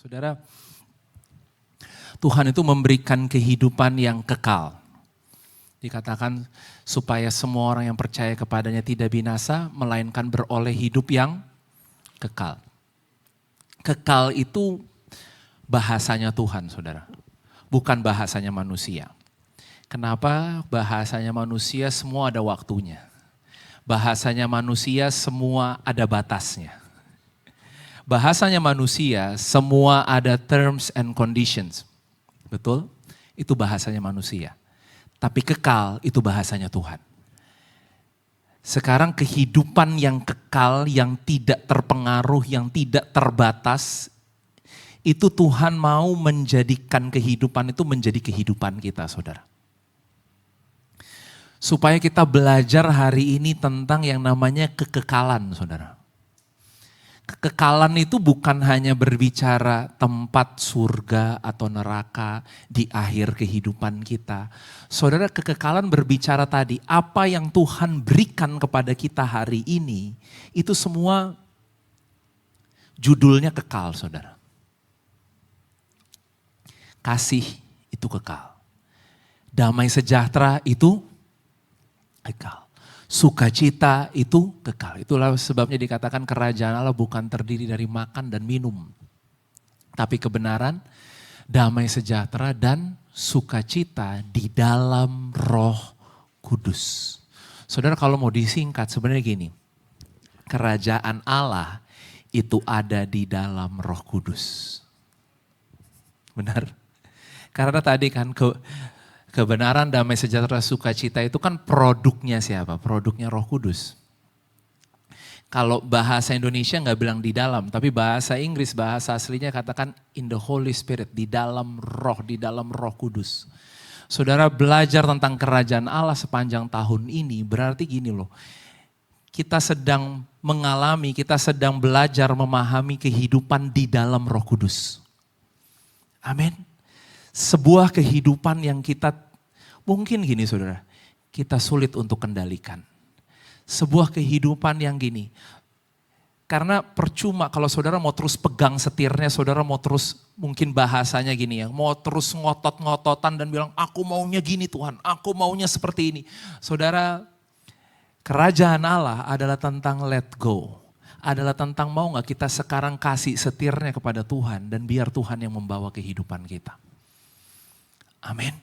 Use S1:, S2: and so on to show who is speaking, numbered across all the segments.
S1: Saudara, Tuhan itu memberikan kehidupan yang kekal. Dikatakan supaya semua orang yang percaya kepadanya tidak binasa, melainkan beroleh hidup yang kekal. Kekal itu bahasanya Tuhan, saudara. Bukan bahasanya manusia. Kenapa bahasanya manusia semua ada waktunya. Bahasanya manusia semua ada batasnya. Bahasanya manusia semua ada terms and conditions. Betul? Itu bahasanya manusia. Tapi kekal itu bahasanya Tuhan. Sekarang kehidupan yang kekal, yang tidak terpengaruh, yang tidak terbatas, itu Tuhan mau menjadikan kehidupan itu menjadi kehidupan kita, saudara. Supaya kita belajar hari ini tentang yang namanya kekekalan, saudara. Kekekalan itu bukan hanya berbicara tempat surga atau neraka di akhir kehidupan kita. Saudara, kekekalan berbicara tadi, apa yang Tuhan berikan kepada kita hari ini, itu semua judulnya kekal, saudara. Kasih itu kekal. Damai sejahtera itu kekal. Sukacita itu kekal. Itulah sebabnya dikatakan kerajaan Allah bukan terdiri dari makan dan minum. Tapi kebenaran, damai sejahtera dan sukacita di dalam Roh Kudus. Saudara, kalau mau disingkat sebenarnya gini. Kerajaan Allah itu ada di dalam Roh Kudus. Benar? Karena tadi kan kebenaran, damai sejahtera, sukacita itu kan produknya siapa? Produknya Roh Kudus. Kalau bahasa Indonesia nggak bilang di dalam, tapi bahasa Inggris, bahasa aslinya katakan in the Holy Spirit, di dalam Roh Kudus. Saudara belajar tentang kerajaan Allah sepanjang tahun ini, berarti gini loh. Kita sedang mengalami, kita sedang belajar memahami kehidupan di dalam Roh Kudus. Amin. Sebuah kehidupan yang kita, mungkin gini saudara, kita sulit untuk kendalikan. Sebuah kehidupan yang gini, karena percuma kalau saudara mau terus pegang setirnya, saudara mau terus mungkin bahasanya gini ya, mau terus ngotot-ngototan dan bilang aku maunya gini Tuhan, aku maunya seperti ini. Saudara, kerajaan Allah adalah tentang let go. Adalah tentang mau gak kita sekarang kasih setirnya kepada Tuhan dan biar Tuhan yang membawa kehidupan kita. Amin.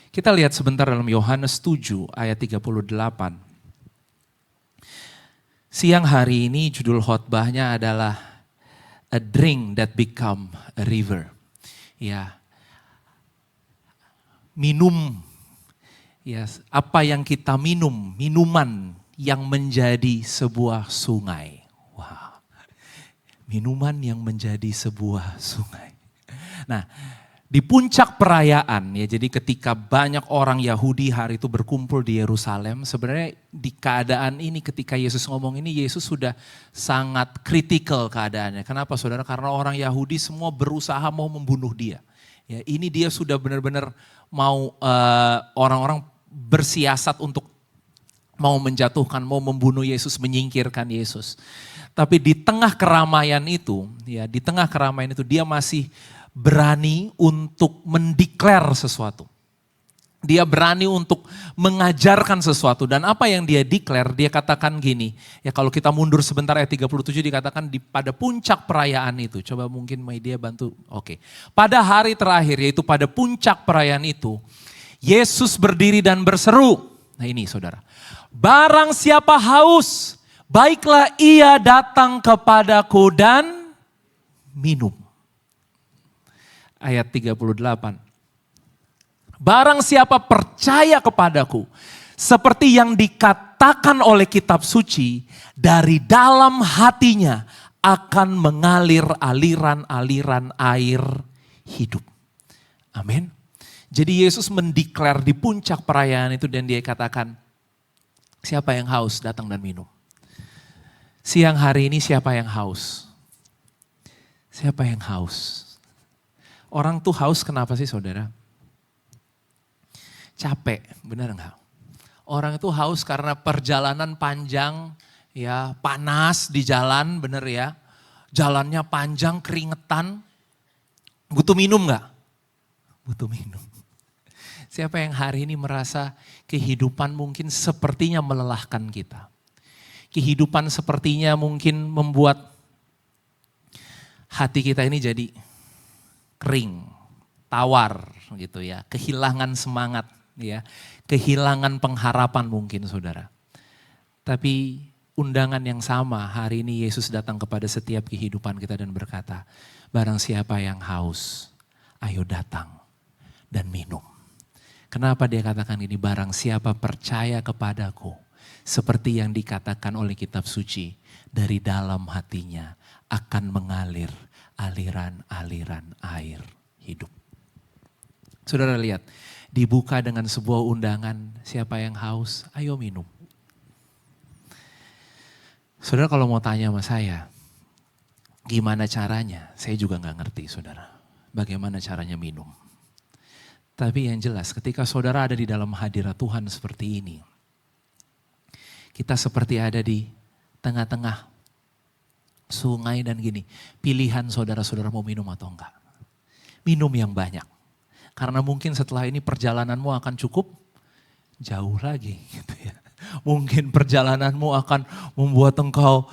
S1: Kita lihat sebentar dalam Yohanes 7 ayat 38. Siang hari ini judul khotbahnya adalah A Drink That Become a River. Ya, minum. Ya, apa yang kita minum, minuman yang menjadi sebuah sungai. Wow. Minuman yang menjadi sebuah sungai. Nah, di puncak perayaan ya, jadi ketika banyak orang Yahudi hari itu berkumpul di Yerusalem, sebenarnya di keadaan ini ketika Yesus ngomong ini, Yesus sudah sangat kritikal keadaannya. Kenapa saudara? Karena orang Yahudi semua berusaha mau membunuh dia. Ya, ini dia sudah benar-benar mau orang-orang bersiasat untuk mau menjatuhkan, mau membunuh Yesus, menyingkirkan Yesus. Tapi di tengah keramaian itu, ya di tengah keramaian itu dia masih berani untuk mendeklar sesuatu. Dia berani untuk mengajarkan sesuatu. Dan apa yang dia declare, dia katakan gini. Ya kalau kita mundur sebentar ayat 37 dikatakan pada puncak perayaan itu. Coba mungkin media bantu. Oke. Pada hari terakhir yaitu pada puncak perayaan itu. Yesus berdiri dan berseru. Nah ini saudara. Barang siapa haus, baiklah ia datang kepadaku dan minum. Ayat 38. Barang siapa percaya kepadaku, seperti yang dikatakan oleh kitab suci, dari dalam hatinya akan mengalir aliran-aliran air hidup. Amin. Jadi Yesus mendeklar di puncak perayaan itu dan dia katakan, siapa yang haus datang dan minum. Siang hari ini siapa yang haus? Siapa yang haus? Orang tuh haus kenapa sih saudara? Capek, benar enggak? Orang itu haus karena perjalanan panjang, ya panas di jalan, benar ya. jalannya panjang, keringetan, butuh minum gak? Butuh minum. Siapa yang hari ini merasa kehidupan mungkin sepertinya melelahkan kita. Kehidupan sepertinya mungkin membuat hati kita ini jadi kering, tawar gitu ya, kehilangan semangat ya, kehilangan pengharapan mungkin saudara. Tapi undangan yang sama hari ini Yesus datang kepada setiap kehidupan kita dan berkata, barang siapa yang haus, ayo datang dan minum. Kenapa dia katakan ini? Barang siapa percaya kepadaku, seperti yang dikatakan oleh kitab suci, dari dalam hatinya akan mengalir aliran-aliran air hidup. Saudara lihat, dibuka dengan sebuah undangan, siapa yang haus, ayo minum. Saudara kalau mau tanya sama saya, gimana caranya? Saya juga gak ngerti saudara, bagaimana caranya minum. Tapi yang jelas ketika saudara ada di dalam hadirat Tuhan seperti ini, kita seperti ada di tengah-tengah sungai dan gini, pilihan saudara-saudara mau minum atau enggak. Minum yang banyak. Karena mungkin setelah ini perjalananmu akan cukup jauh lagi gitu ya. Mungkin perjalananmu akan membuat engkau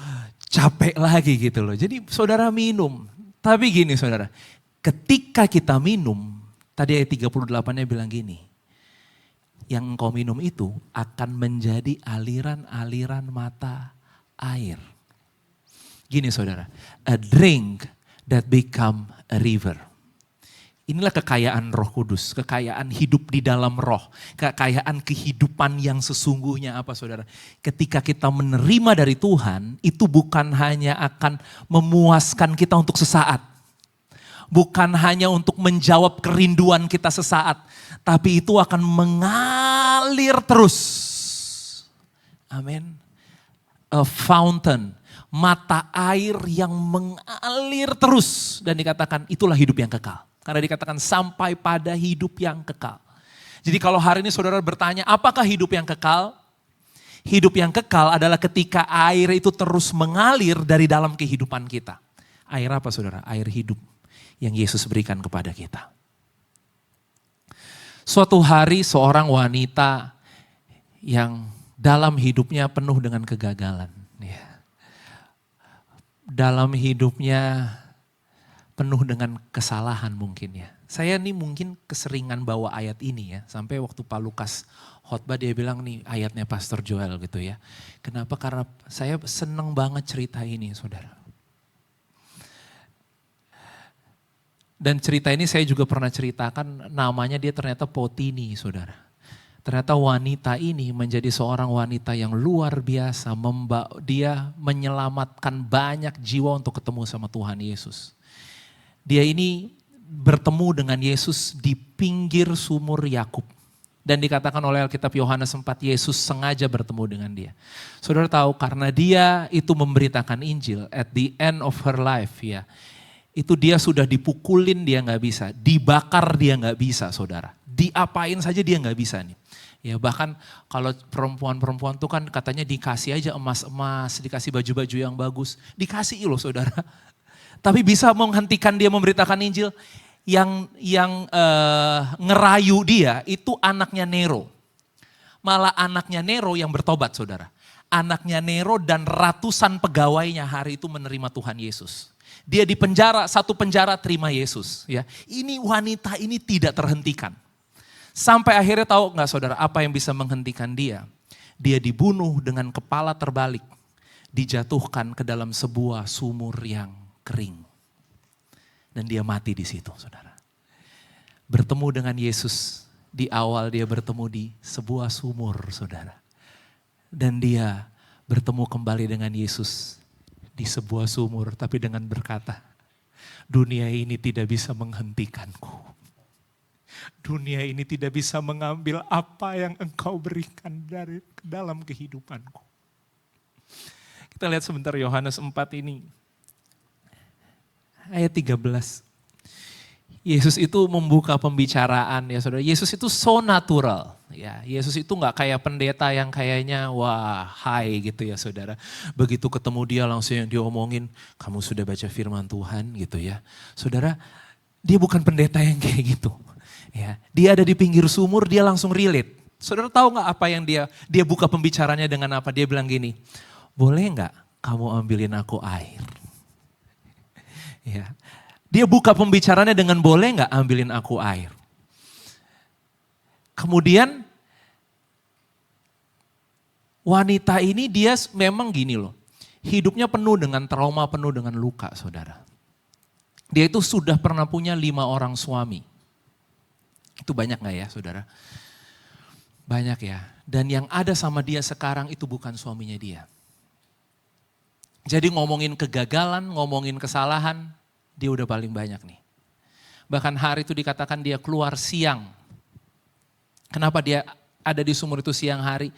S1: capek lagi gitu loh. Jadi saudara minum. Tapi gini saudara, ketika kita minum, tadi ayat 38-nya bilang gini, yang engkau minum itu akan menjadi aliran-aliran mata air. Gini saudara, a drink that become a river. Inilah kekayaan Roh Kudus, kekayaan hidup di dalam roh, kekayaan kehidupan yang sesungguhnya apa saudara? Ketika kita menerima dari Tuhan, itu bukan hanya akan memuaskan kita untuk sesaat. Bukan hanya untuk menjawab kerinduan kita sesaat, tapi itu akan mengalir terus. Amin. A fountain, mata air yang mengalir terus. Dan dikatakan itulah hidup yang kekal. Karena dikatakan sampai pada hidup yang kekal. Jadi kalau hari ini saudara bertanya, apakah hidup yang kekal? Hidup yang kekal adalah ketika air itu terus mengalir dari dalam kehidupan kita. Air apa saudara? Air hidup yang Yesus berikan kepada kita. Suatu hari seorang wanita yang dalam hidupnya penuh dengan kegagalan. Dalam hidupnya penuh dengan kesalahan mungkin ya. Saya nih mungkin keseringan bawa ayat ini ya. Sampai waktu Pak Lukas khotbah dia bilang nih ayatnya Pastor Joel gitu ya. Kenapa? Karena saya senang banget cerita ini saudara. Dan cerita ini saya juga pernah ceritakan, namanya dia ternyata Potini saudara. Ternyata wanita ini menjadi seorang wanita yang luar biasa. Dia menyelamatkan banyak jiwa untuk ketemu sama Tuhan Yesus. Dia ini bertemu dengan Yesus di pinggir sumur Yakub. Dan dikatakan oleh Alkitab Yohanes 4, Yesus sengaja bertemu dengan dia. Saudara tahu karena dia itu memberitakan Injil at the end of her life ya. Itu dia sudah dipukulin dia gak bisa, dibakar dia gak bisa saudara. Diapain saja dia gak bisa nih. Ya bahkan kalau perempuan-perempuan tuh kan katanya dikasih aja emas-emas, dikasih baju-baju yang bagus. Dikasih loh saudara. Tapi bisa menghentikan dia memberitakan Injil. Yang ngerayu dia itu anaknya Nero. Malah anaknya Nero yang bertobat saudara. Anaknya Nero dan ratusan pegawainya hari itu menerima Tuhan Yesus. Dia di penjara, satu penjara terima Yesus. Ya, ini wanita ini tidak terhentikan. Sampai akhirnya tahu nggak saudara apa yang bisa menghentikan dia? Dia dibunuh dengan kepala terbalik. Dijatuhkan ke dalam sebuah sumur yang kering. Dan dia mati di situ saudara. Bertemu dengan Yesus, di awal dia bertemu di sebuah sumur saudara. Dan dia bertemu kembali dengan Yesus di sebuah sumur, tapi dengan berkata, dunia ini tidak bisa menghentikanku. Dunia ini tidak bisa mengambil apa yang engkau berikan dari dalam kehidupanku. Kita lihat sebentar Yohanes 4 ini. Ayat 13. Yesus itu membuka pembicaraan ya saudara. Yesus itu so natural. Ya, Yesus itu nggak kayak pendeta yang kayaknya wah hai gitu ya saudara. Begitu ketemu dia langsung yang diomongin, kamu sudah baca firman Tuhan gitu ya. Saudara, dia bukan pendeta yang kayak gitu. Ya, dia ada di pinggir sumur, dia langsung relate. Saudara tahu nggak apa yang dia buka pembicaranya dengan apa? Dia bilang gini, boleh nggak kamu ambilin aku air? Ya, dia buka pembicaranya dengan boleh nggak ambilin aku air? Kemudian wanita ini dia memang gini loh, hidupnya penuh dengan trauma, penuh dengan luka saudara. Dia itu sudah pernah punya 5 orang suami. Itu banyak gak ya saudara? Banyak ya. Dan yang ada sama dia sekarang itu bukan suaminya dia. Jadi ngomongin kegagalan, ngomongin kesalahan, dia udah paling banyak nih. Bahkan hari itu dikatakan dia keluar siang. Kenapa dia ada di sumur itu siang hari?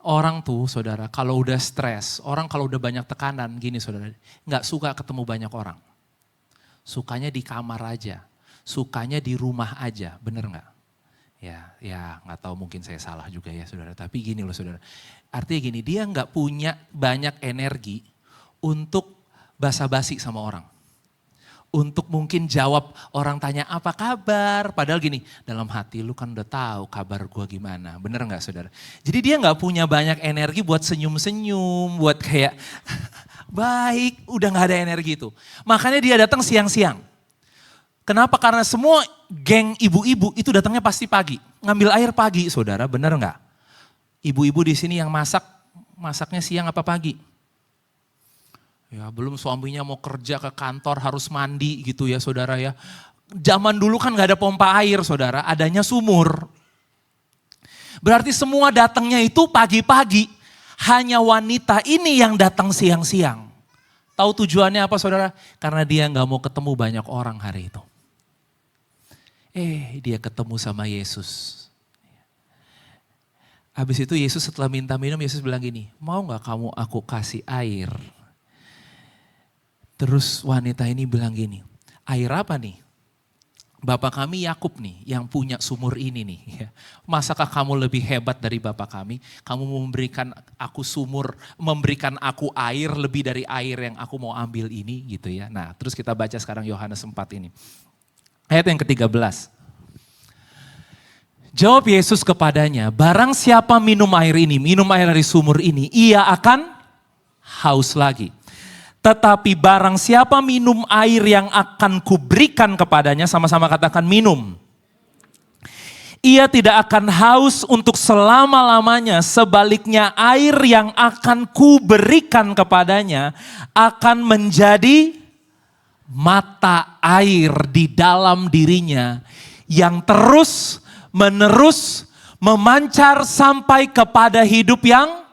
S1: Orang tuh saudara kalau udah stres, orang kalau udah banyak tekanan gini saudara, gak suka ketemu banyak orang. Sukanya di kamar aja, sukanya di rumah aja, bener gak? Ya gak tahu mungkin saya salah juga ya saudara, tapi gini loh saudara. Artinya gini, dia gak punya banyak energi untuk basa-basi sama orang. Untuk mungkin jawab orang tanya apa kabar. Padahal gini, dalam hati lu kan udah tahu kabar gua gimana. Bener gak saudara? Jadi dia gak punya banyak energi buat senyum-senyum. Buat kayak baik, udah gak ada energi itu. Makanya dia datang siang-siang. Kenapa? Karena semua geng ibu-ibu itu datangnya pasti pagi. Ngambil air pagi saudara, bener gak? Ibu-ibu di sini yang masaknya siang apa pagi? Ya, belum suaminya mau kerja ke kantor harus mandi gitu ya saudara ya. Zaman dulu kan gak ada pompa air saudara, adanya sumur. Berarti semua datangnya itu pagi-pagi. Hanya wanita ini yang datang siang-siang. Tahu tujuannya apa saudara? Karena dia gak mau ketemu banyak orang hari itu. Dia ketemu sama Yesus. Habis itu Yesus setelah minta minum, Yesus bilang gini, mau gak kamu aku kasih air? Terus wanita ini bilang gini, air apa nih? Bapak kami Yakub nih yang punya sumur ini nih. Masakah kamu lebih hebat dari bapak kami? Kamu memberikan aku sumur, memberikan aku air lebih dari air yang aku mau ambil ini gitu ya. Nah terus kita baca sekarang Yohanes 4 ini. Ayat yang ke-13. Jawab Yesus kepadanya, barang siapa minum air ini, minum air dari sumur ini, ia akan haus lagi. Tetapi barang siapa minum air yang akan kuberikan kepadanya, sama-sama katakan minum. Ia tidak akan haus untuk selama-lamanya, sebaliknya air yang akan kuberikan kepadanya akan menjadi mata air di dalam dirinya yang terus menerus memancar sampai kepada hidup yang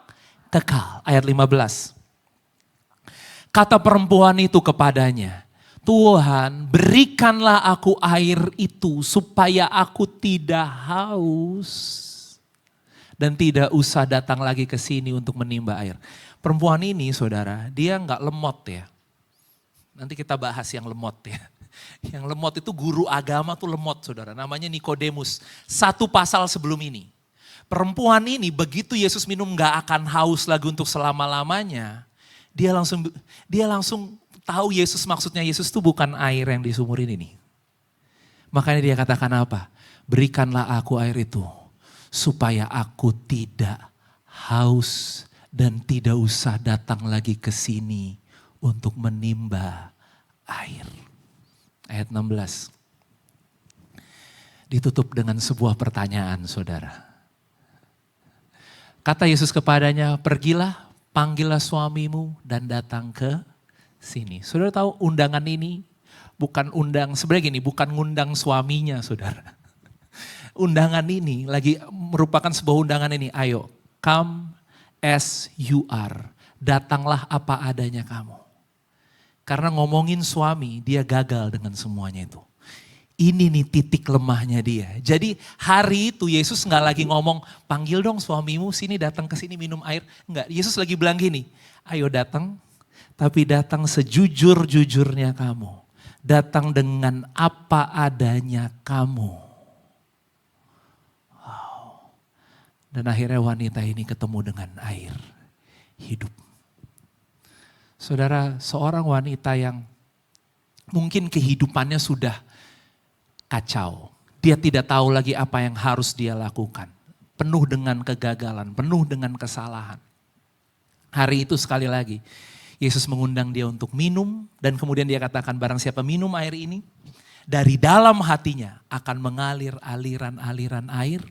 S1: kekal. Ayat 15. Kata perempuan itu kepadanya, Tuhan berikanlah aku air itu supaya aku tidak haus. Dan tidak usah datang lagi ke sini untuk menimba air. Perempuan ini saudara, dia enggak lemot ya. Nanti kita bahas yang lemot ya. Yang lemot itu guru agama tuh lemot saudara, namanya Nikodemus. 1 pasal sebelum ini. Perempuan ini begitu Yesus minum enggak akan haus lagi untuk selama-lamanya. Dia langsung tahu Yesus, maksudnya Yesus itu bukan air yang di sumur ini nih. Makanya dia katakan apa? Berikanlah aku air itu supaya aku tidak haus dan tidak usah datang lagi ke sini untuk menimba air. Ayat 16. Ditutup dengan sebuah pertanyaan saudara. Kata Yesus kepadanya, pergilah, panggillah suamimu dan datang ke sini. Saudara tahu undangan ini bukan sebenarnya gini, bukan ngundang suaminya saudara. Undangan ini lagi merupakan sebuah undangan ini, ayo come as you are. Datanglah apa adanya kamu. Karena ngomongin suami, dia gagal dengan semuanya itu. Ini nih titik lemahnya dia. Jadi hari itu Yesus gak lagi ngomong, panggil dong suamimu sini, datang ke sini minum air. Enggak, Yesus lagi bilang gini, ayo datang, tapi datang sejujur-jujurnya kamu. datang dengan apa adanya kamu. Dan akhirnya wanita ini ketemu dengan air hidup. Saudara, seorang wanita yang mungkin kehidupannya sudah kacau. Dia tidak tahu lagi apa yang harus dia lakukan. Penuh dengan kegagalan, penuh dengan kesalahan. Hari itu sekali lagi, Yesus mengundang dia untuk minum. Dan kemudian dia katakan, barang siapa minum air ini, dari dalam hatinya akan mengalir aliran-aliran air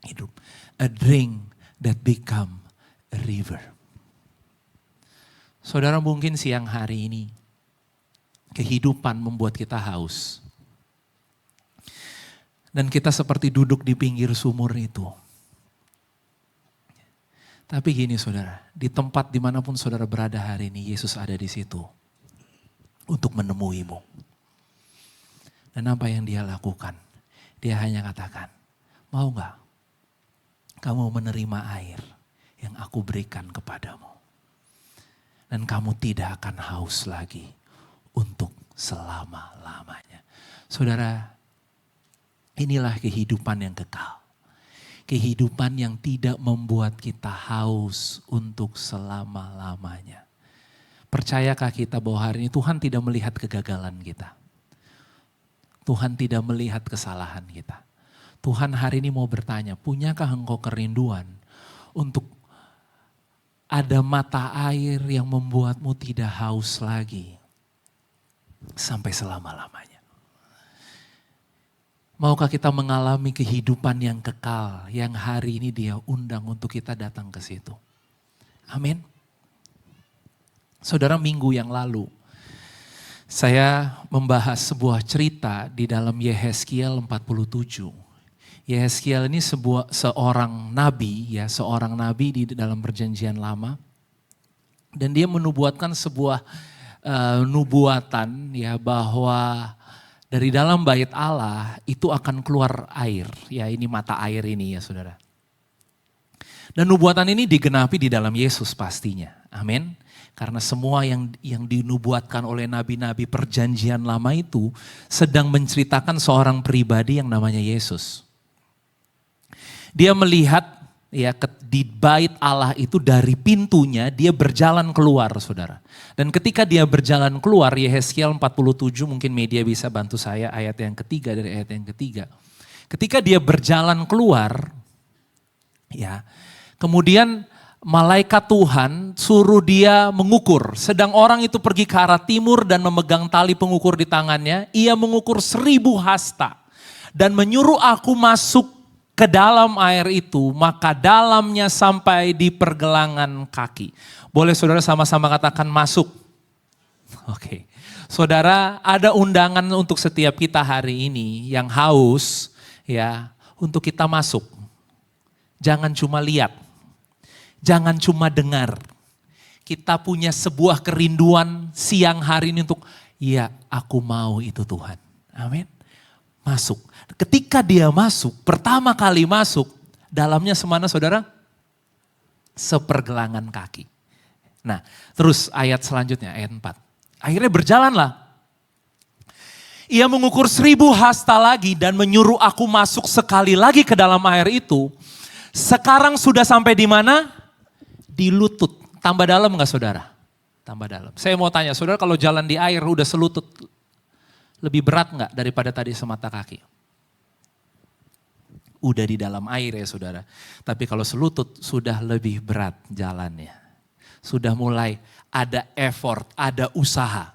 S1: hidup. A drink that become a river. Saudara, mungkin siang hari ini kehidupan membuat kita haus. Dan kita seperti duduk di pinggir sumur itu. Tapi gini saudara, di tempat dimanapun saudara berada hari ini, Yesus ada di situ untuk menemuimu. Dan apa yang dia lakukan? Dia hanya katakan, mau gak kamu menerima air yang aku berikan kepadamu. Dan kamu tidak akan haus lagi untuk selama-lamanya. Saudara, inilah kehidupan yang kekal. Kehidupan yang tidak membuat kita haus untuk selama-lamanya. Percayakah kita bahwa hari ini Tuhan tidak melihat kegagalan kita? Tuhan tidak melihat kesalahan kita. Tuhan hari ini mau bertanya, punyakah engkau kerinduan untuk ada mata air yang membuatmu tidak haus lagi sampai selama-lamanya? Maukah kita mengalami kehidupan yang kekal yang hari ini dia undang untuk kita datang ke situ? Amin. Saudara, minggu yang lalu saya membahas sebuah cerita di dalam Yehezkiel 47. Yehezkiel ini seorang nabi di dalam perjanjian lama. Dan dia menubuatkan sebuah nubuatan ya, bahwa dari dalam bait Allah itu akan keluar air. Ya, ini mata air ini ya saudara. Dan nubuatan ini digenapi di dalam Yesus pastinya. Amin. Karena semua yang dinubuatkan oleh nabi-nabi perjanjian lama itu sedang menceritakan seorang pribadi yang namanya Yesus. Dia melihat ya di bait Allah itu dari pintunya dia berjalan keluar saudara. Dan ketika dia berjalan keluar, Yehezkiel 47, mungkin media bisa bantu saya ayat yang ketiga dari ayat yang ketiga. Ketika dia berjalan keluar ya, kemudian malaikat Tuhan suruh dia mengukur. Sedang orang itu pergi ke arah timur dan memegang tali pengukur di tangannya. Ia mengukur 1000 hasta dan menyuruh aku masuk ke dalam air itu, maka dalamnya sampai di pergelangan kaki. Boleh saudara sama-sama katakan masuk? Oke. Saudara, ada undangan untuk setiap kita hari ini yang haus ya, untuk kita masuk. Jangan cuma lihat. Jangan cuma dengar. Kita punya sebuah kerinduan siang hari ini untuk, ya aku mau itu Tuhan. Amin. Masuk. Ketika dia masuk, pertama kali masuk, dalamnya semana saudara? Sepergelangan kaki. Nah, terus ayat selanjutnya, ayat 4. Akhirnya berjalanlah. Ia mengukur 1000 hasta lagi dan menyuruh aku masuk sekali lagi ke dalam air itu. Sekarang sudah sampai di mana? Di lutut. Tambah dalam gak saudara? Tambah dalam. Saya mau tanya, saudara kalau jalan di air udah selutut, lebih berat gak daripada tadi semata kaki? Udah di dalam air ya saudara. Tapi kalau selutut sudah lebih berat jalannya. Sudah mulai ada effort, ada usaha.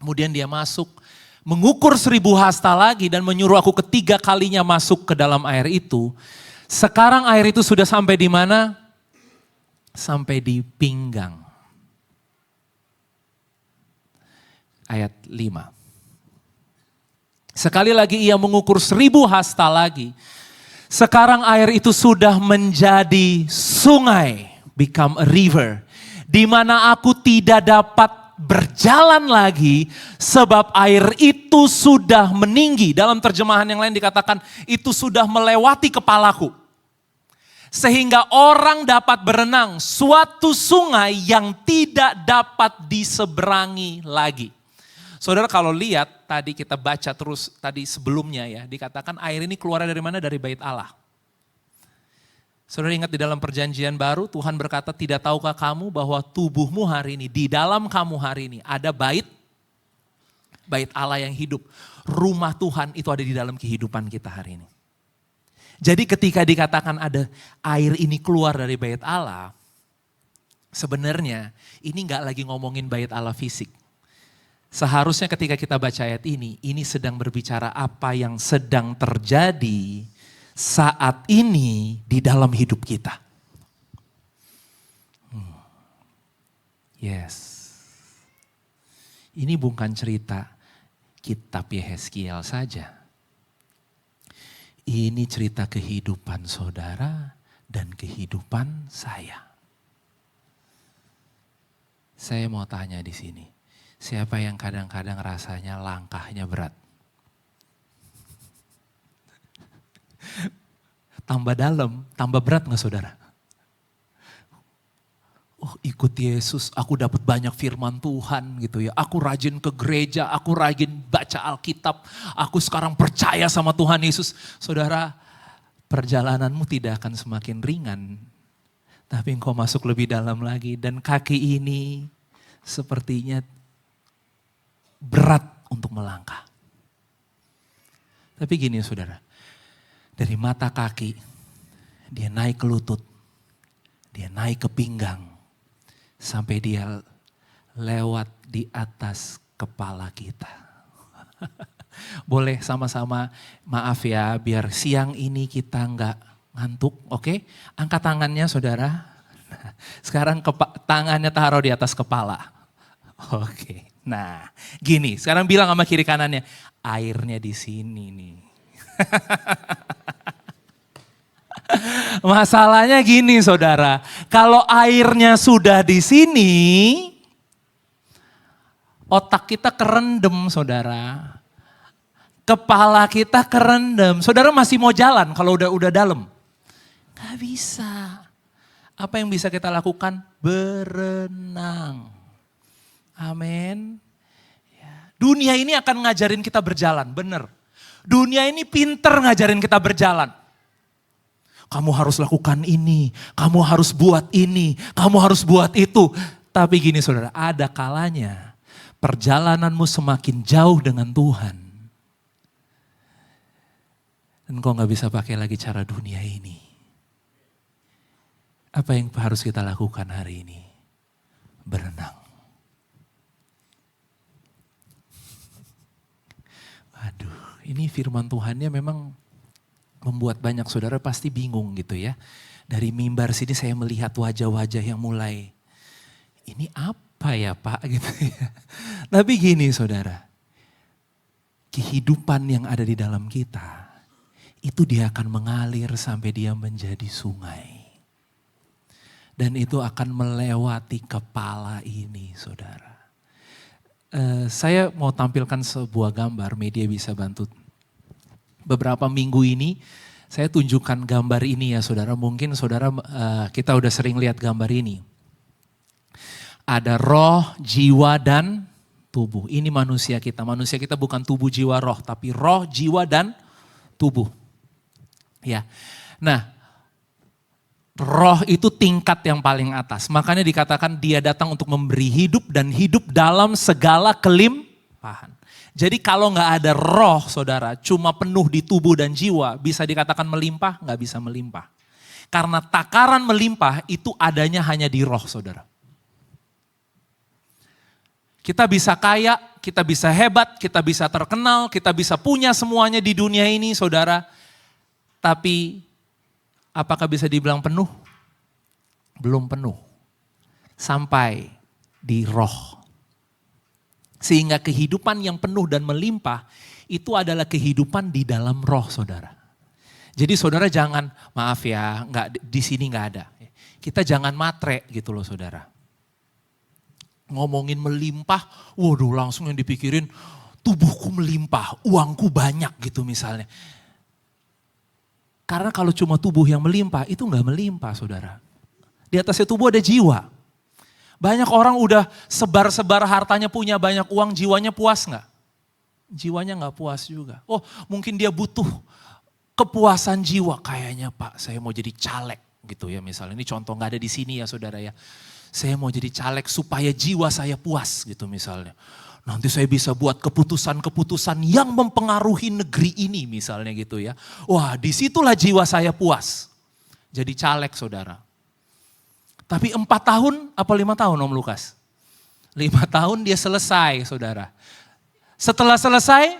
S1: Kemudian dia masuk, mengukur 1000 hasta lagi dan menyuruh aku ketiga kalinya masuk ke dalam air itu. Sekarang air itu sudah sampai di mana? Sampai di pinggang. Ayat 5. Sekali lagi ia mengukur 1000 hasta lagi. Sekarang air itu sudah menjadi sungai, become a river. Di mana aku tidak dapat berjalan lagi sebab air itu sudah meninggi. Dalam terjemahan yang lain dikatakan itu sudah melewati kepalaku. Sehingga orang dapat berenang suatu sungai yang tidak dapat diseberangi lagi. Saudara kalau lihat tadi kita baca terus tadi sebelumnya ya, dikatakan air ini keluar dari mana? Dari bait Allah. Saudara ingat di dalam perjanjian baru Tuhan berkata, tidak tahukah kamu bahwa tubuhmu hari ini, di dalam kamu hari ini ada bait Allah yang hidup. Rumah Tuhan itu ada di dalam kehidupan kita hari ini. Jadi ketika dikatakan ada air ini keluar dari bait Allah, sebenarnya ini gak lagi ngomongin bait Allah fisik. Seharusnya ketika kita baca ayat ini sedang berbicara apa yang sedang terjadi saat ini di dalam hidup kita. Yes. Ini bukan cerita kitab Yehezkiel saja. Ini cerita kehidupan saudara dan kehidupan saya. Saya mau tanya di sini. Siapa yang kadang-kadang rasanya langkahnya berat? Tambah dalam, tambah berat gak saudara? Oh ikut Yesus, aku dapat banyak firman Tuhan gitu ya. Aku rajin ke gereja, aku rajin baca Alkitab. Aku sekarang percaya sama Tuhan Yesus. Saudara, perjalananmu tidak akan semakin ringan. Tapi engkau masuk lebih dalam lagi. Dan kaki ini sepertinya berat untuk melangkah. Tapi gini saudara, dari mata kaki, dia naik ke lutut, dia naik ke pinggang, sampai dia lewat di atas kepala kita. Boleh sama-sama maaf ya, biar siang ini kita enggak ngantuk, oke? Angkat tangannya saudara. Sekarang tangannya taruh di atas kepala. Oke. Nah, gini, sekarang bilang sama kiri kanannya, airnya di sini nih. Masalahnya gini saudara, kalau airnya sudah di sini, otak kita kerendam saudara. Kepala kita kerendam. Saudara masih mau jalan kalau udah dalam? Gak bisa. Apa yang bisa kita lakukan? Berenang. Amin. Dunia ini akan ngajarin kita berjalan, bener. Dunia ini pinter ngajarin kita berjalan. Kamu harus lakukan ini, kamu harus buat ini, kamu harus buat itu. Tapi gini saudara, ada kalanya perjalananmu semakin jauh dengan Tuhan. Dan kau gak bisa pakai lagi cara dunia ini. Apa yang harus kita lakukan hari ini? Berenang. Aduh, ini firman Tuhannya memang membuat banyak saudara pasti bingung gitu ya. Dari mimbar sini saya melihat wajah-wajah yang mulai, ini apa ya Pak gitu ya. Tapi gini saudara, kehidupan yang ada di dalam kita, itu dia akan mengalir sampai dia menjadi sungai. Dan itu akan melewati kepala ini saudara. Saya mau tampilkan sebuah gambar, media bisa bantu. Beberapa minggu ini saya tunjukkan gambar ini ya saudara. Mungkin saudara kita udah sering lihat gambar ini. Ada roh, jiwa, dan tubuh. Ini manusia kita. Manusia kita bukan tubuh, jiwa, roh. Tapi roh, jiwa, dan tubuh. Ya. Nah, roh itu tingkat yang paling atas. Makanya dikatakan dia datang untuk memberi hidup dan hidup dalam segala kelimpahan. Jadi kalau gak ada roh saudara, cuma penuh di tubuh dan jiwa, bisa dikatakan melimpah? Gak bisa melimpah. Karena takaran melimpah itu adanya hanya di roh saudara. Kita bisa kaya, kita bisa hebat, kita bisa terkenal, kita bisa punya semuanya di dunia ini saudara. Tapi apakah bisa dibilang penuh? Belum penuh. Sampai di roh. Sehingga kehidupan yang penuh dan melimpah itu adalah kehidupan di dalam roh saudara. Jadi saudara jangan, maaf ya, di sini nggak ada. Kita jangan matre gitu loh saudara. Ngomongin melimpah, waduh langsung yang dipikirin tubuhku melimpah, uangku banyak gitu misalnya. Karena kalau cuma tubuh yang melimpah, itu enggak melimpah saudara. Di atasnya tubuh ada jiwa. Banyak orang udah sebar-sebar hartanya, punya banyak uang, jiwanya puas nggak? Jiwanya nggak puas juga. Oh, mungkin dia butuh kepuasan jiwa. Kayaknya Pak, saya mau jadi caleg gitu ya misalnya. Ini contoh nggak ada di sini ya saudara ya. Saya mau jadi caleg supaya jiwa saya puas gitu misalnya. Nanti saya bisa buat keputusan-keputusan yang mempengaruhi negeri ini misalnya gitu ya. Wah, disitulah jiwa saya puas. Jadi caleg saudara. Tapi 4 tahun apa 5 tahun Om Lukas? 5 tahun dia selesai saudara. Setelah selesai,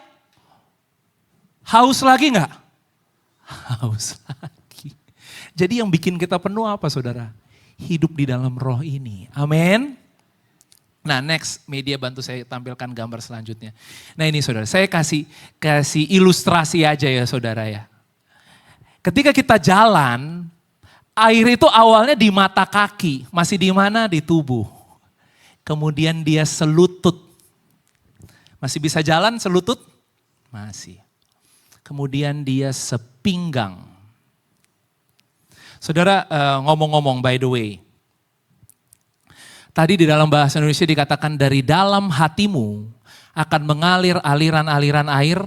S1: haus lagi enggak? Haus lagi. Jadi yang bikin kita penuh apa saudara? Hidup di dalam roh ini. Amin. Nah next, media bantu saya tampilkan gambar selanjutnya. Nah ini saudara, saya kasih ilustrasi aja ya saudara ya. Ketika kita jalan, air itu awalnya di mata kaki, masih di mana? Di tubuh. Kemudian dia selutut. Masih bisa jalan selutut? Masih. Kemudian dia sepinggang. Saudara ngomong-ngomong by the way. Tadi di dalam bahasa Indonesia dikatakan dari dalam hatimu akan mengalir aliran-aliran air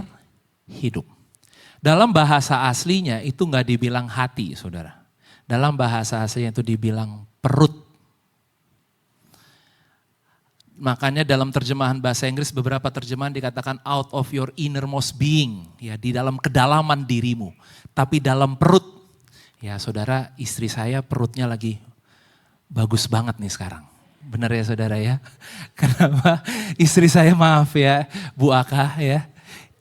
S1: hidup. Dalam bahasa aslinya itu nggak dibilang hati saudara. Dalam bahasa aslinya itu dibilang perut. Makanya dalam terjemahan bahasa Inggris beberapa terjemahan dikatakan out of your innermost being. Ya di dalam kedalaman dirimu. Tapi dalam perut. Ya saudara istri saya perutnya lagi bagus banget nih sekarang. Benar ya saudara ya. Kenapa? Istri saya maaf ya Bu Aka ya.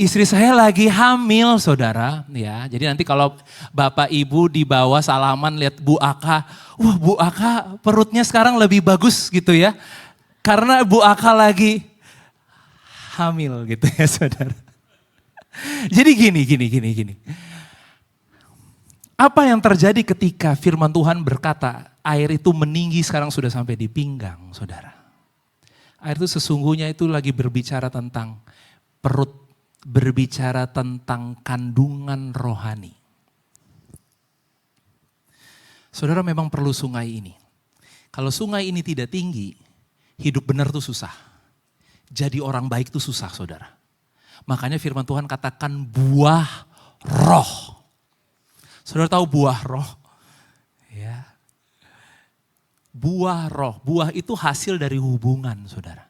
S1: Istri saya lagi hamil saudara ya. Jadi nanti kalau Bapak Ibu di bawah salaman lihat Bu Aka. Wah Bu Aka perutnya sekarang lebih bagus gitu ya. Karena Bu Aka lagi hamil gitu ya saudara. Jadi gini. Apa yang terjadi ketika firman Tuhan berkata air itu meninggi sekarang sudah sampai di pinggang saudara. Air itu sesungguhnya itu lagi berbicara tentang perut, berbicara tentang kandungan rohani. Saudara memang perlu sungai ini. Kalau sungai ini tidak tinggi, hidup benar tuh susah. Jadi orang baik tuh susah saudara. Makanya firman Tuhan katakan buah roh. Saudara tahu buah roh? Ya. Buah roh, buah itu hasil dari hubungan saudara.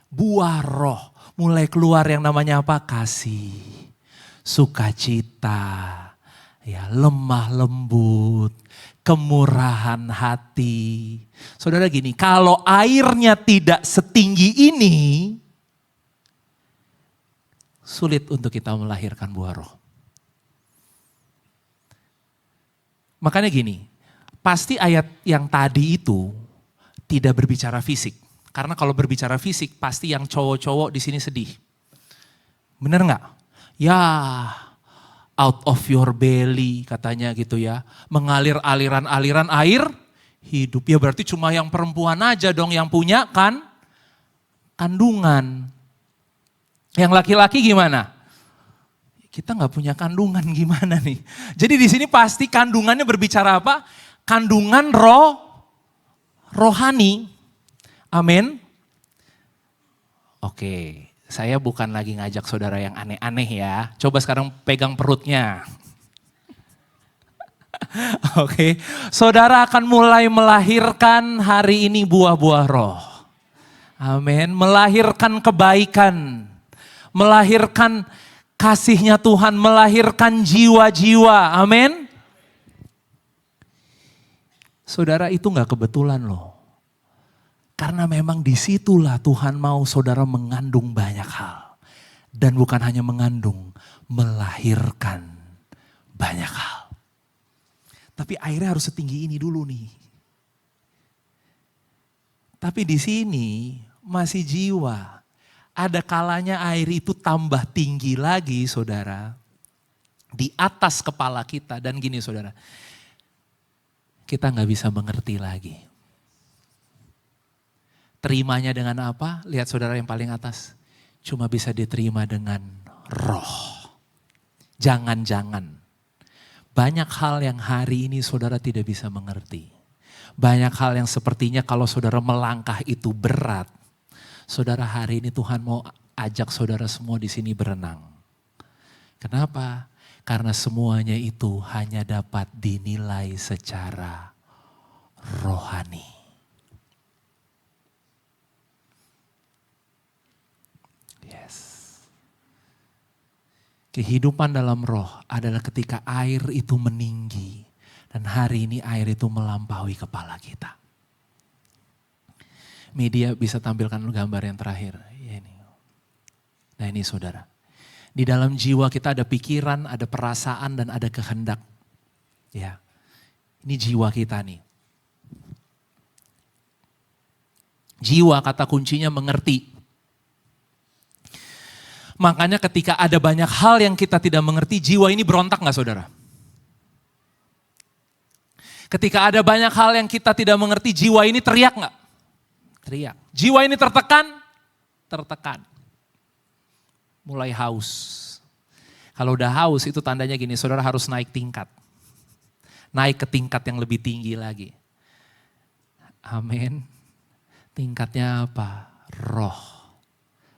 S1: Buah roh, mulai keluar yang namanya apa? Kasih, sukacita, ya, lemah lembut, kemurahan hati. Saudara gini, kalau airnya tidak setinggi ini, sulit untuk kita melahirkan buah roh. Makanya gini, pasti ayat yang tadi itu tidak berbicara fisik. Karena kalau berbicara fisik pasti yang cowok-cowok di sini sedih. Bener nggak? Ya, out of your belly katanya gitu ya. Mengalir aliran-aliran air hidup. Ya berarti cuma yang perempuan aja dong yang punya kan kandungan. Yang laki-laki gimana? Kita nggak punya kandungan gimana nih? Jadi di sini pasti kandungannya berbicara apa? Kandungan rohani. Amin. Oke, saya bukan lagi ngajak saudara yang aneh-aneh ya. Coba sekarang pegang perutnya. Oke, saudara akan mulai melahirkan hari ini buah-buah roh. Amin. Melahirkan kebaikan. Melahirkan kasihnya Tuhan, melahirkan jiwa-jiwa. Amin. Saudara itu gak kebetulan loh. Karena memang disitulah Tuhan mau saudara mengandung banyak hal. Dan bukan hanya mengandung, melahirkan banyak hal. Tapi airnya harus setinggi ini dulu nih. Tapi di sini masih jiwa. Ada kalanya air itu tambah tinggi lagi saudara. Di atas kepala kita. Dan gini saudara. Kita gak bisa mengerti lagi. Terimanya dengan apa? Lihat saudara yang paling atas. Cuma bisa diterima dengan roh. Jangan-jangan. Banyak hal yang hari ini saudara tidak bisa mengerti. Banyak hal yang sepertinya kalau saudara melangkah itu berat. Saudara, hari ini Tuhan mau ajak saudara semua di sini berenang. Kenapa? Karena semuanya itu hanya dapat dinilai secara rohani. Yes. Kehidupan dalam roh adalah ketika air itu meninggi. Dan hari ini air itu melampaui kepala kita. Media bisa tampilkan gambar yang terakhir. Ya, ini. Nah ini saudara. Di dalam jiwa kita ada pikiran, ada perasaan, dan ada kehendak. Ya, ini jiwa kita nih. Jiwa kata kuncinya mengerti. Makanya ketika ada banyak hal yang kita tidak mengerti, jiwa ini berontak gak saudara? Ketika ada banyak hal yang kita tidak mengerti, jiwa ini teriak gak? Teriak. Jiwa ini tertekan? Tertekan. Mulai haus. Kalau udah haus itu tandanya gini, saudara harus naik tingkat. Naik ke tingkat yang lebih tinggi lagi. Amin. Tingkatnya apa? Roh.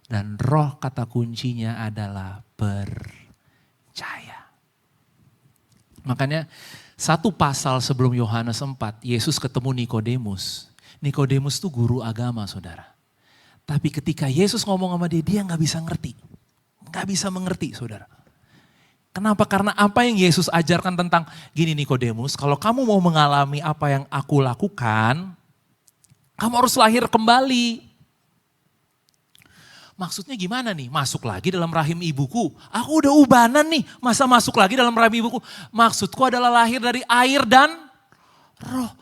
S1: Dan roh kata kuncinya adalah percaya. Makanya satu pasal sebelum Yohanes 4, Yesus ketemu Nikodemus. Nikodemus itu guru agama saudara. Tapi ketika Yesus ngomong sama dia, dia gak bisa ngerti. Gak bisa mengerti saudara. Kenapa? Karena apa yang Yesus ajarkan tentang gini Nikodemus, kalau kamu mau mengalami apa yang aku lakukan, kamu harus lahir kembali. Maksudnya gimana nih? Masuk lagi dalam rahim ibuku. Aku udah ubanan nih, masa masuk lagi dalam rahim ibuku? Maksudku adalah lahir dari air dan roh.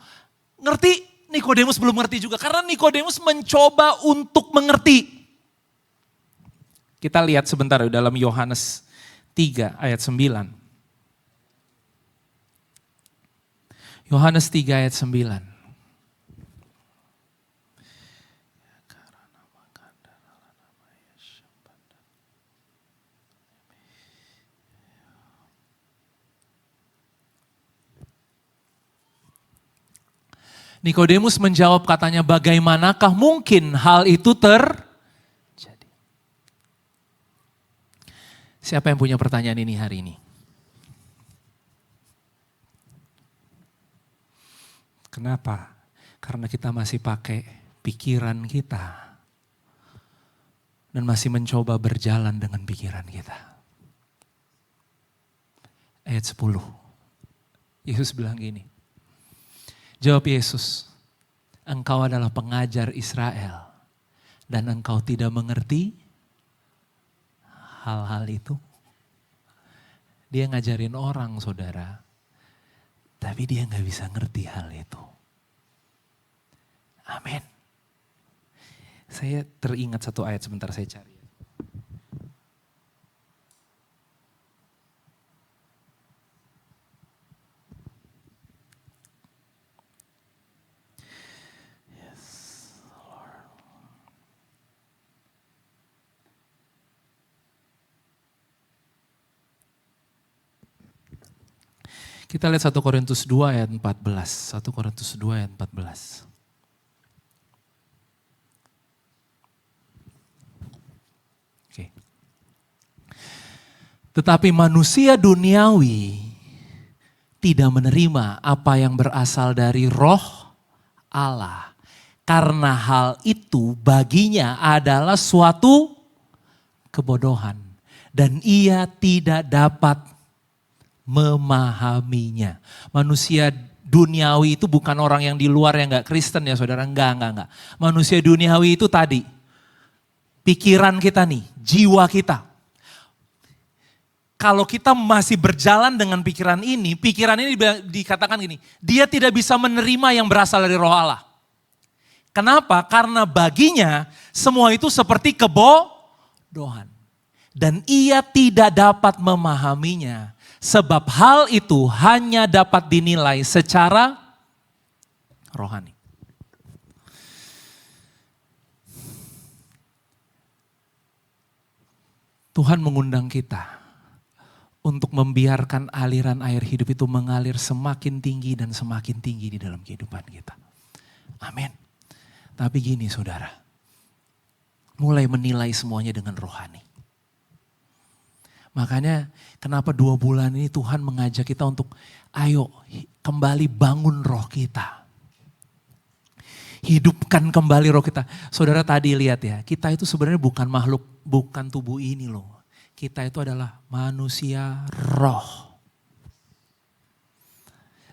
S1: Ngerti? Nikodemus belum ngerti juga. Karena Nikodemus mencoba untuk mengerti. Kita lihat sebentar dalam Yohanes 3 ayat 9. Yohanes 3 ayat 9. Nikodemus menjawab katanya, bagaimanakah mungkin hal itu terjadi? Siapa yang punya pertanyaan ini hari ini? Kenapa? Karena kita masih pakai pikiran kita. Dan masih mencoba berjalan dengan pikiran kita. Ayat 10. Yesus bilang gini. Jawab Yesus, engkau adalah pengajar Israel dan engkau tidak mengerti hal-hal itu. Dia ngajarin orang saudara, tapi dia gak bisa ngerti hal itu. Amin. Saya teringat satu ayat sebentar saya cari. Kita lihat 1 Korintus 2 ayat 14. 1 Korintus 2 ayat 14. Oke. Tetapi manusia duniawi tidak menerima apa yang berasal dari roh Allah. Karena hal itu baginya adalah suatu kebodohan. Dan ia tidak dapat memahaminya. Manusia duniawi itu bukan orang yang di luar yang gak Kristen ya saudara. Enggak. Manusia duniawi itu tadi. Pikiran kita nih, jiwa kita. Kalau kita masih berjalan dengan pikiran ini dikatakan gini. Dia tidak bisa menerima yang berasal dari roh Allah. Kenapa? Karena baginya semua itu seperti kebodohan. Dan ia tidak dapat memahaminya. Sebab hal itu hanya dapat dinilai secara rohani. Tuhan mengundang kita untuk membiarkan aliran air hidup itu mengalir semakin tinggi dan semakin tinggi di dalam kehidupan kita. Amin. Tapi gini saudara, mulai menilai semuanya dengan rohani. Makanya kenapa 2 bulan ini Tuhan mengajak kita untuk ayo kembali bangun roh kita. Hidupkan kembali roh kita. Saudara tadi lihat ya, kita itu sebenarnya bukan makhluk, bukan tubuh ini loh. Kita itu adalah manusia roh.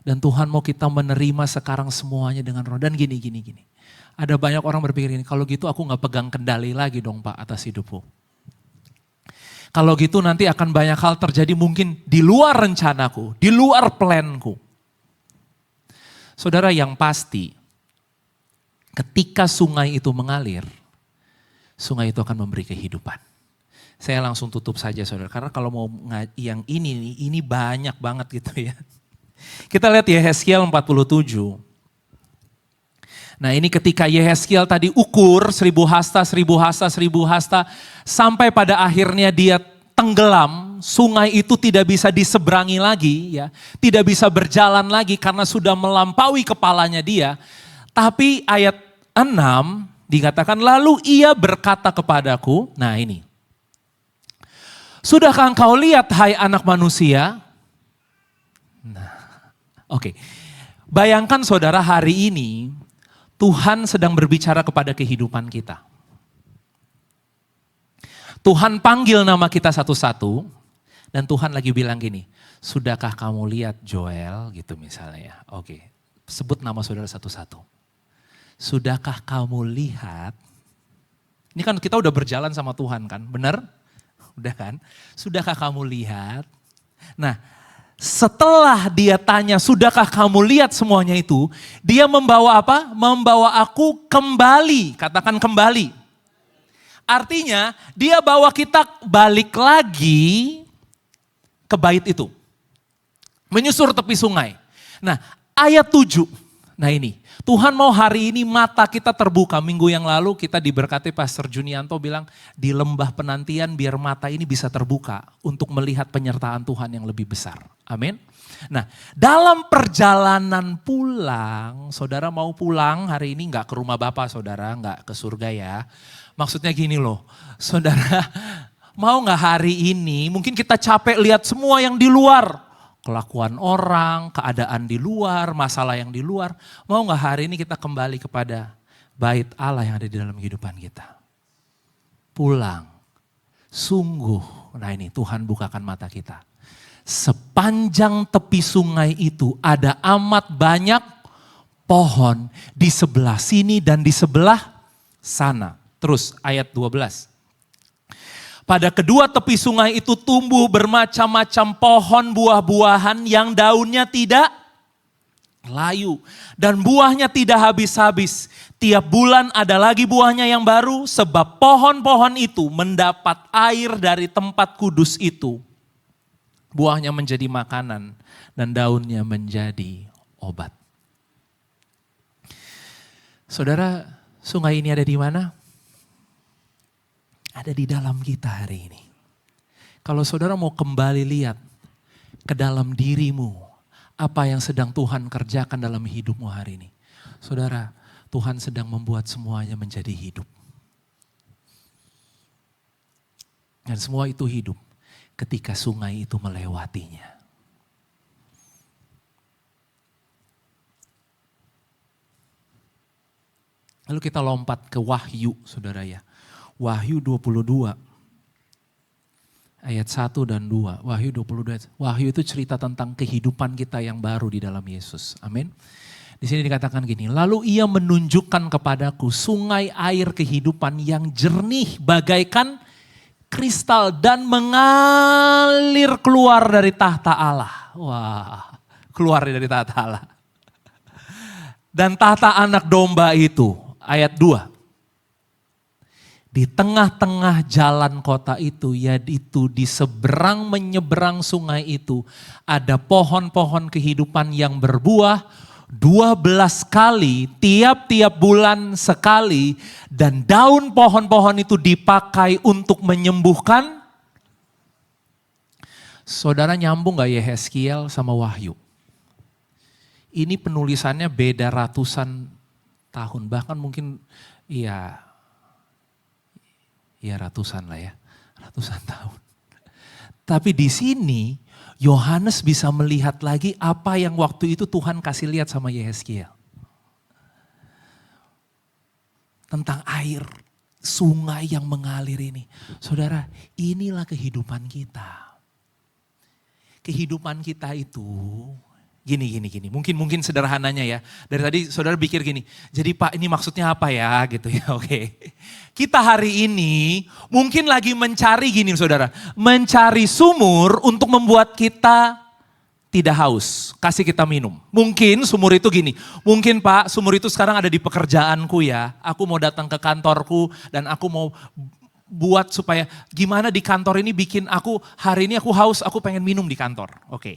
S1: Dan Tuhan mau kita menerima sekarang semuanya dengan roh. Dan gini. Ada banyak orang berpikir gini, kalau gitu aku gak pegang kendali lagi dong Pak atas hidupku. Kalau gitu nanti akan banyak hal terjadi mungkin di luar rencanaku, di luar planku. Saudara, yang pasti ketika sungai itu mengalir, sungai itu akan memberi kehidupan. Saya langsung tutup saja saudara, karena kalau mau yang ini banyak banget gitu ya. Kita lihat Yehezkiel 47. Nah ini ketika Yehezkiel tadi ukur 1000 hasta, sampai pada akhirnya dia tenggelam, sungai itu tidak bisa diseberangi lagi ya, tidak bisa berjalan lagi karena sudah melampaui kepalanya dia. Tapi ayat 6 dikatakan lalu ia berkata kepadaku, nah ini. Sudahkah engkau lihat hai anak manusia? Nah, oke. Bayangkan saudara hari ini Tuhan sedang berbicara kepada kehidupan kita. Tuhan panggil nama kita satu-satu dan Tuhan lagi bilang gini, sudahkah kamu lihat Joel gitu misalnya ya. Oke, sebut nama saudara satu-satu. Sudahkah kamu lihat? Ini kan kita udah berjalan sama Tuhan kan, benar? Udah kan? Sudahkah kamu lihat? Nah, setelah dia tanya, sudahkah kamu lihat semuanya itu? Dia membawa apa? Membawa aku kembali. Katakan kembali. Artinya, dia bawa kita balik lagi ke bait itu. Menyusur tepi sungai. Nah, ayat 7. Nah ini, Tuhan mau hari ini mata kita terbuka. Minggu yang lalu kita diberkati Pastor Junianto bilang di lembah penantian biar mata ini bisa terbuka untuk melihat penyertaan Tuhan yang lebih besar. Amin. Nah dalam perjalanan pulang, saudara mau pulang hari ini gak ke rumah Bapak saudara, gak ke surga ya. Maksudnya gini loh, saudara mau gak hari ini mungkin kita capek lihat semua yang di luar. Kelakuan orang, keadaan di luar, masalah yang di luar. Mau gak hari ini kita kembali kepada bait Allah yang ada di dalam kehidupan kita. Pulang, sungguh, nah ini Tuhan bukakan mata kita. Sepanjang tepi sungai itu ada amat banyak pohon di sebelah sini dan di sebelah sana. Terus ayat 12. Pada kedua tepi sungai itu tumbuh bermacam-macam pohon buah-buahan yang daunnya tidak layu. Dan buahnya tidak habis-habis. Tiap bulan ada lagi buahnya yang baru sebab pohon-pohon itu mendapat air dari tempat kudus itu. Buahnya menjadi makanan dan daunnya menjadi obat. Saudara, sungai ini ada di mana? Ada di dalam kita hari ini. Kalau saudara mau kembali lihat ke dalam dirimu, apa yang sedang Tuhan kerjakan dalam hidupmu hari ini. Saudara, Tuhan sedang membuat semuanya menjadi hidup. Dan semua itu hidup ketika sungai itu melewatinya. Lalu kita lompat ke Wahyu, saudara ya. Wahyu 22 ayat 1 dan 2. Wahyu 22. Wahyu itu cerita tentang kehidupan kita yang baru di dalam Yesus. Amin. Di sini dikatakan gini, lalu ia menunjukkan kepadaku sungai air kehidupan yang jernih bagaikan kristal dan mengalir keluar dari tahta Allah. Wah, keluar dari tahta Allah. Dan tahta anak domba itu, ayat 2. Di tengah-tengah jalan kota itu, yaitu di seberang menyeberang sungai itu, ada pohon-pohon kehidupan yang berbuah 12 kali, tiap-tiap bulan sekali, dan daun pohon-pohon itu dipakai untuk menyembuhkan. Saudara nyambung gak Yehezkiel sama Wahyu? Ini penulisannya beda ratusan tahun, bahkan mungkin ya ratusan lah ya, ratusan tahun. Tapi di sini Yohanes bisa melihat lagi apa yang waktu itu Tuhan kasih lihat sama Yehezkiel. Tentang air, sungai yang mengalir ini. Saudara, inilah kehidupan kita. Kehidupan kita itu gini. Mungkin sederhananya ya. Dari tadi saudara pikir gini, jadi Pak ini maksudnya apa ya gitu ya, oke. Kita hari ini mungkin lagi mencari gini saudara, mencari sumur untuk membuat kita tidak haus, kasih kita minum. Mungkin sumur itu gini, mungkin Pak sumur itu sekarang ada di pekerjaanku ya, aku mau datang ke kantorku dan aku mau buat supaya gimana di kantor ini bikin aku, hari ini aku haus, aku pengen minum di kantor, oke.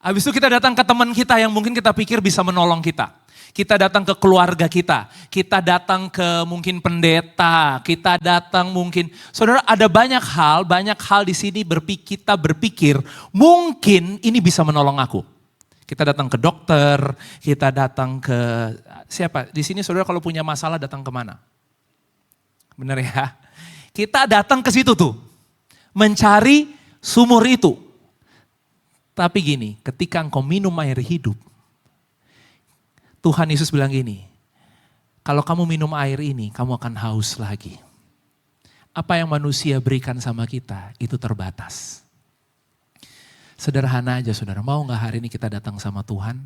S1: Habis itu kita datang ke teman kita yang mungkin kita pikir bisa menolong kita. Kita datang ke keluarga kita datang ke mungkin pendeta, kita datang mungkin, saudara ada banyak hal di sini kita berpikir mungkin ini bisa menolong aku. Kita datang ke dokter, kita datang ke siapa? Di sini saudara kalau punya masalah datang kemana? Benar ya? Kita datang ke situ tuh, mencari sumur itu. Tapi gini, ketika engkau minum air hidup, Tuhan Yesus bilang gini, kalau kamu minum air ini, kamu akan haus lagi. Apa yang manusia berikan sama kita, itu terbatas. Sederhana aja saudara, mau gak hari ini kita datang sama Tuhan,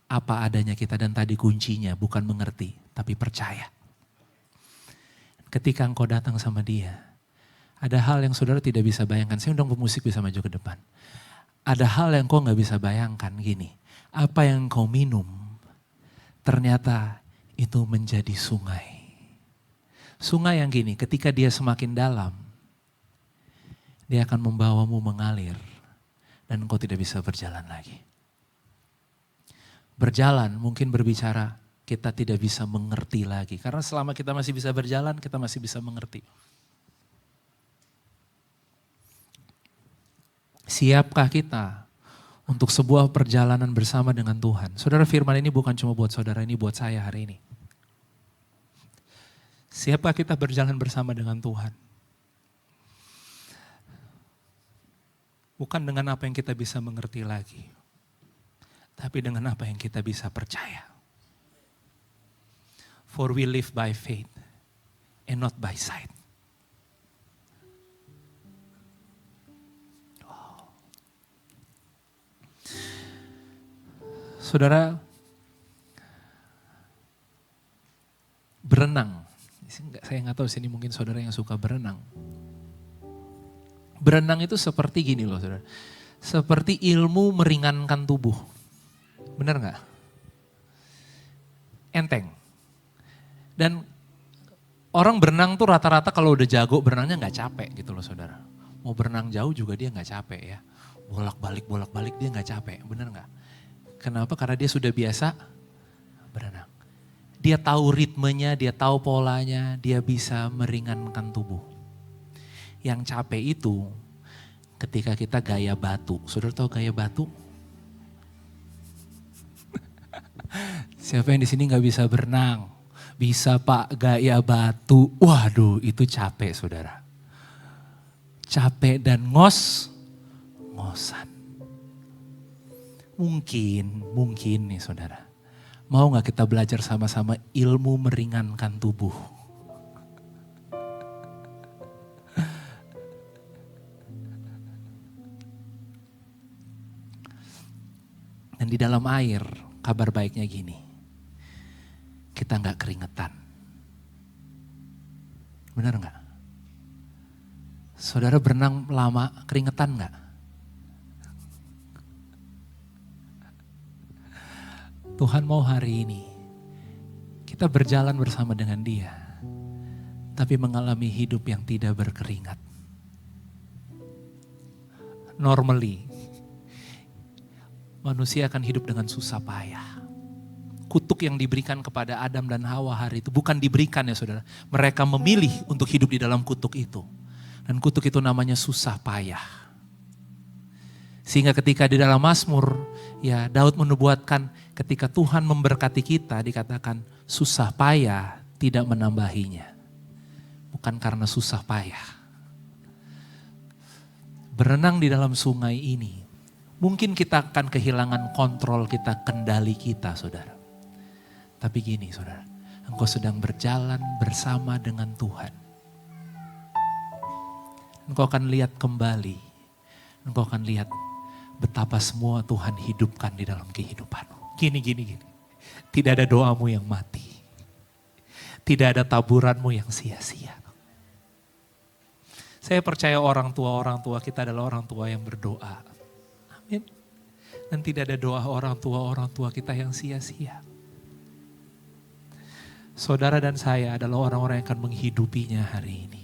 S1: apa adanya kita dan tadi kuncinya bukan mengerti, tapi percaya. Ketika engkau datang sama dia, ada hal yang saudara tidak bisa bayangkan, saya undang pemusik bisa maju ke depan. Ada hal yang kau gak bisa bayangkan gini, apa yang kau minum ternyata itu menjadi sungai. Sungai yang gini, ketika dia semakin dalam, dia akan membawamu mengalir dan engkau tidak bisa berjalan lagi. Berjalan mungkin berbicara, kita tidak bisa mengerti lagi. Karena selama kita masih bisa berjalan, kita masih bisa mengerti. Siapkah kita untuk sebuah perjalanan bersama dengan Tuhan? Saudara, firman ini bukan cuma buat saudara, ini buat saya hari ini. Siapkah kita berjalan bersama dengan Tuhan? Bukan dengan apa yang kita bisa mengerti lagi, tapi dengan apa yang kita bisa percaya. For we live by faith and not by sight. Saudara, berenang. Saya nggak tahu sini mungkin saudara yang suka berenang. Berenang itu seperti gini loh saudara. Seperti ilmu meringankan tubuh. Benar nggak? Enteng. Dan orang berenang tuh rata-rata kalau udah jago berenangnya nggak capek gitu loh saudara. Mau berenang jauh juga dia nggak capek ya. Bolak-balik dia nggak capek. Benar nggak? Kenapa? Karena dia sudah biasa berenang. Dia tahu ritmenya, dia tahu polanya, dia bisa meringankan tubuh. Yang capek itu ketika kita gaya batu. Saudara tahu gaya batu? Siapa yang di sini nggak bisa berenang? Bisa Pak gaya batu. Waduh, itu capek saudara. Capek dan ngosan. Mungkin nih saudara. Mau gak kita belajar sama-sama ilmu meringankan tubuh? Dan di dalam air, kabar baiknya gini. Kita gak keringetan. Benar gak? Saudara berenang lama, keringetan gak? Tuhan mau hari ini kita berjalan bersama dengan Dia, tapi mengalami hidup yang tidak berkeringat. Normally, manusia akan hidup dengan susah payah. Kutuk yang diberikan kepada Adam dan Hawa hari itu bukan diberikan ya saudara. Mereka memilih untuk hidup di dalam kutuk itu. Dan kutuk itu namanya susah payah. Sehingga ketika di dalam Mazmur, ya Daud menubuatkan ketika Tuhan memberkati kita dikatakan susah payah tidak menambahinya. Bukan karena susah payah. Berenang di dalam sungai ini, mungkin kita akan kehilangan kontrol kita, kendali kita saudara. Tapi gini saudara, engkau sedang berjalan bersama dengan Tuhan. Engkau akan lihat kembali, engkau akan lihat betapa semua Tuhan hidupkan di dalam kehidupanmu. Gini. Tidak ada doamu yang mati. Tidak ada taburanmu yang sia-sia. Saya percaya orang tua kita adalah orang tua yang berdoa. Amin. Dan tidak ada doa orang tua kita yang sia-sia. Saudara dan saya adalah orang-orang yang akan menghidupinya hari ini.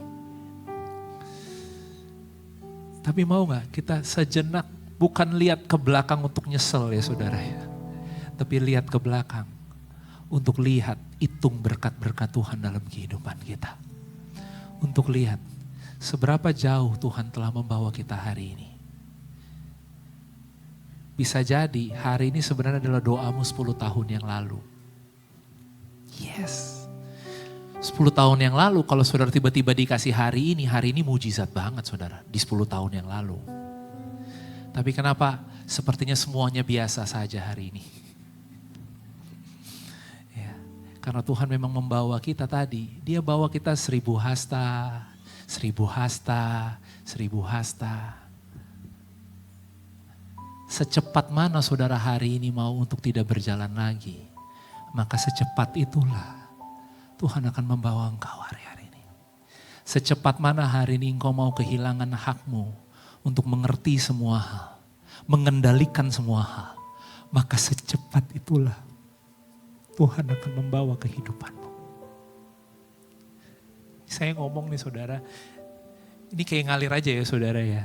S1: Tapi mau gak kita sejenak bukan lihat ke belakang untuk nyesel ya saudara ya. Tapi lihat ke belakang untuk lihat hitung berkat-berkat Tuhan dalam kehidupan kita. Untuk lihat seberapa jauh Tuhan telah membawa kita hari ini. Bisa jadi hari ini sebenarnya adalah doamu 10 tahun yang lalu. Yes. 10 tahun yang lalu kalau saudara tiba-tiba dikasih hari ini mujizat banget saudara. Di 10 tahun yang lalu. Tapi kenapa sepertinya semuanya biasa saja hari ini? Ya, karena Tuhan memang membawa kita tadi. Dia bawa kita 1000 hasta, 1000 hasta, 1000 hasta. Secepat mana saudara hari ini mau untuk tidak berjalan lagi, maka secepat itulah Tuhan akan membawa engkau hari-hari ini. Secepat mana hari ini engkau mau kehilangan hakmu untuk mengerti semua hal, mengendalikan semua hal, maka secepat itulah Tuhan akan membawa kehidupanmu. Saya ngomong nih saudara, ini kayak ngalir aja ya saudara ya.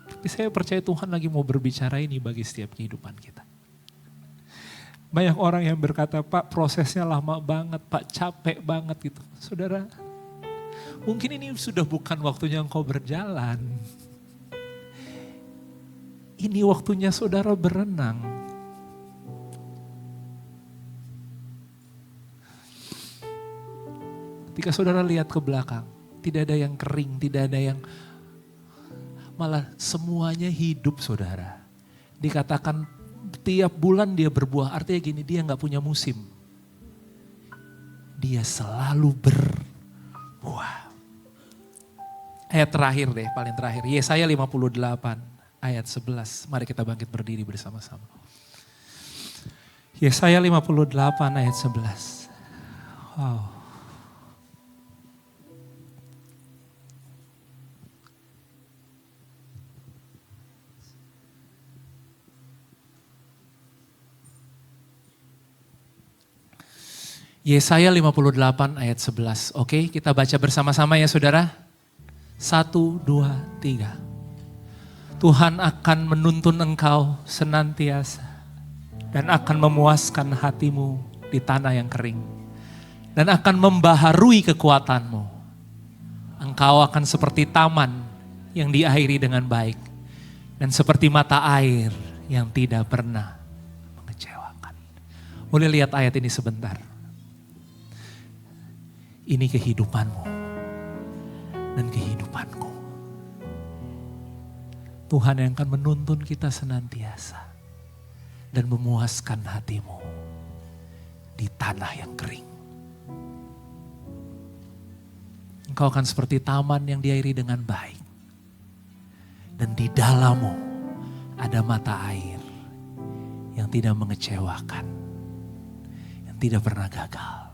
S1: Tapi saya percaya Tuhan lagi mau berbicara ini bagi setiap kehidupan kita. Banyak orang yang berkata, Pak prosesnya lama banget, Pak capek banget gitu. Saudara, mungkin ini sudah bukan waktunya engkau berjalan. Ini waktunya saudara berenang. Ketika saudara lihat ke belakang, tidak ada yang kering, tidak ada yang... Malah semuanya hidup saudara. Dikatakan tiap bulan dia berbuah, artinya gini, dia gak punya musim. Dia selalu berbuah. Ayat terakhir deh, paling terakhir. Yesaya 58 ayat 11. Mari kita bangkit berdiri bersama-sama. Yesaya 58 ayat 11. Wow. Yesaya 58 ayat 11. Oke, kita baca bersama-sama ya saudara. 1, 2, 3. Tuhan akan menuntun engkau senantiasa dan akan memuaskan hatimu di tanah yang kering. Dan akan membaharui kekuatanmu. Engkau akan seperti taman yang diairi dengan baik. Dan seperti mata air yang tidak pernah mengecewakan. Boleh lihat ayat ini sebentar. Ini kehidupanmu dan kehidupanku. Tuhan yang akan menuntun kita senantiasa dan memuaskan hatimu di tanah yang kering. Engkau akan seperti taman yang diairi dengan baik. Dan di dalammu ada mata air yang tidak mengecewakan, yang tidak pernah gagal.